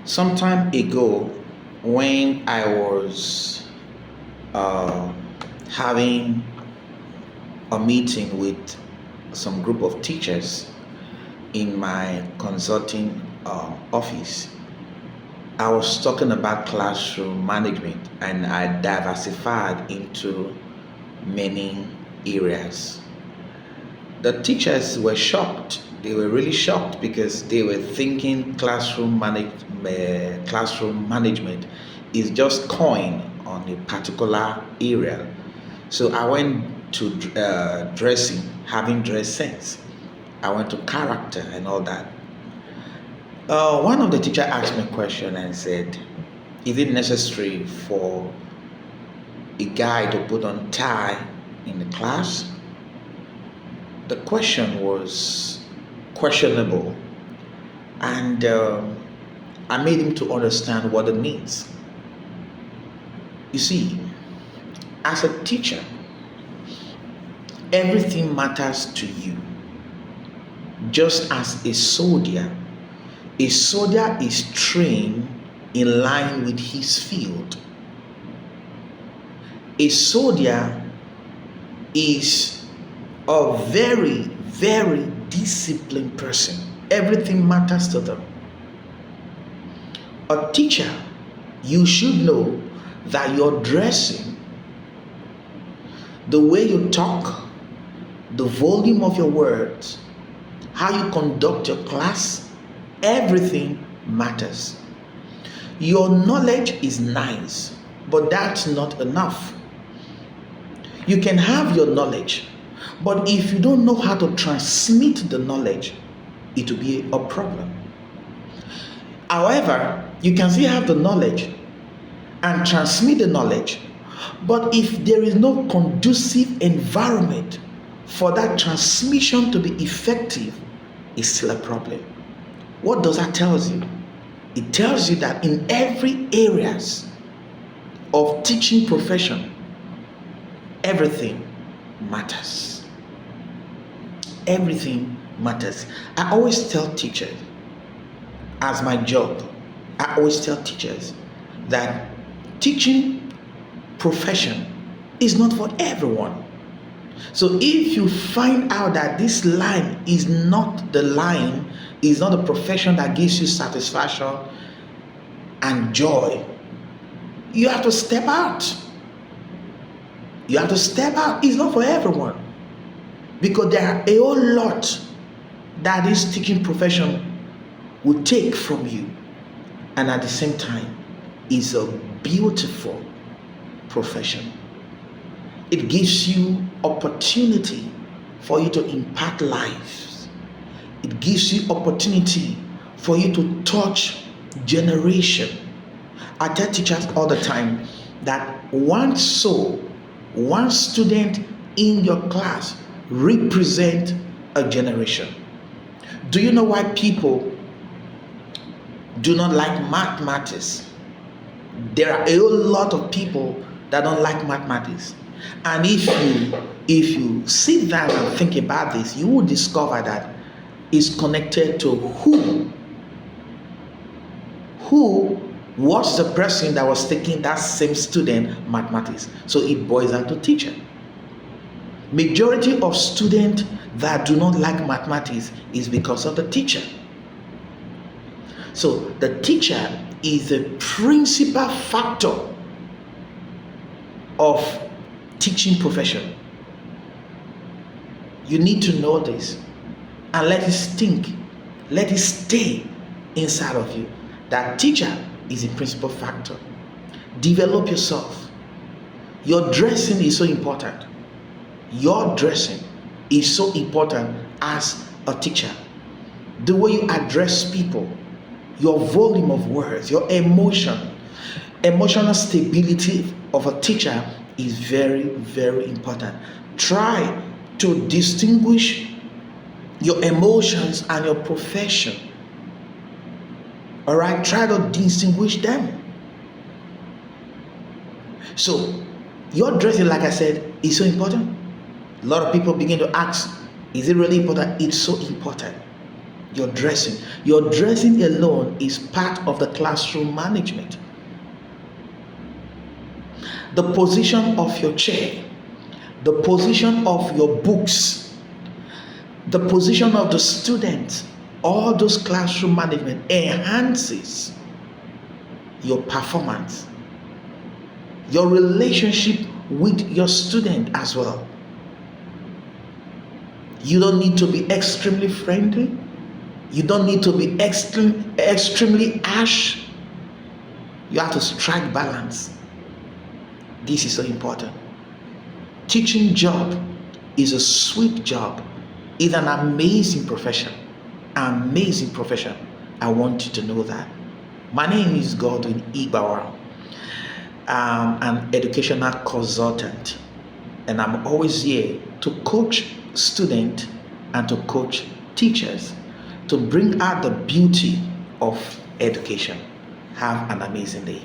Some time ago, when I was uh, having a meeting with some group of teachers in my consulting office, I was talking about classroom management and I diversified into many areas. The teachers were shocked. They were really shocked because they were thinking classroom management is just coin on a particular area. So I went to dressing, having dress sense. I went to character and all that. One of the teacher asked me a question and said, "Is it necessary for a guy to put on tie in the class?" The question was questionable, and I made him to understand what it means. You see, as a teacher, everything matters to you. Just as a soldier is trained in line with his field. A soldier is a very, very disciplined person. Everything matters to them. A teacher, you should know that your dressing, the way you talk, the volume of your words, how you conduct your class, everything matters. Your knowledge is nice, but that's not enough. You can have your knowledge, but if you don't know how to transmit the knowledge, it will be a problem. However, you can still have the knowledge and transmit the knowledge, but if there is no conducive environment for that transmission to be effective, it's still a problem. What does that tell you? It tells you that in every areas of teaching profession, everything matters. Everything matters. I always tell teachers, as my job, I always tell teachers that teaching profession is not for everyone. So if you find out that this line is not the line, is not a profession that gives you satisfaction and joy, you have to step out. You have to step out. It's not for everyone. Because there are a whole lot that this teaching profession will take from you. And at the same time, it's a beautiful profession. It gives you opportunity for you to impact lives. It gives you opportunity for you to touch generation. I tell teachers all the time that one soul, one student in your class represent a generation. Do you know why people do not like mathematics? There are a whole lot of people that don't like mathematics. And if you sit down and think about this, you will discover that it's connected to who was the person that was taking that same student mathematics. So it boils down to teacher. Majority of students that do not like mathematics is because of the teacher. So the teacher is the principal factor of teaching profession. You need to know this and let it stay inside of you. That teacher is a principal factor. Develop yourself. Your dressing is so important. Your dressing is so important as a teacher. The way you address people, your volume of words, your emotional stability of a teacher is very, very important. Try to distinguish your emotions and your profession. All right, try to distinguish them. So your dressing, like I said, is so important. A lot of people begin to ask, is it really important? It's so important. Your dressing. Your dressing alone is part of the classroom management. The position of your chair, the position of your books, the position of the student, all those classroom management enhances your performance, your relationship with your student as well. You don't need to be extremely friendly. You don't need to be extremely harsh. You have to strike balance. This is so important. Teaching job is a sweet job. It's an amazing profession. Amazing profession. I want you to know that. My name is Godwin Igbawa. I'm an educational consultant, and I'm always here to coach students and to coach teachers to bring out the beauty of education. Have an amazing day.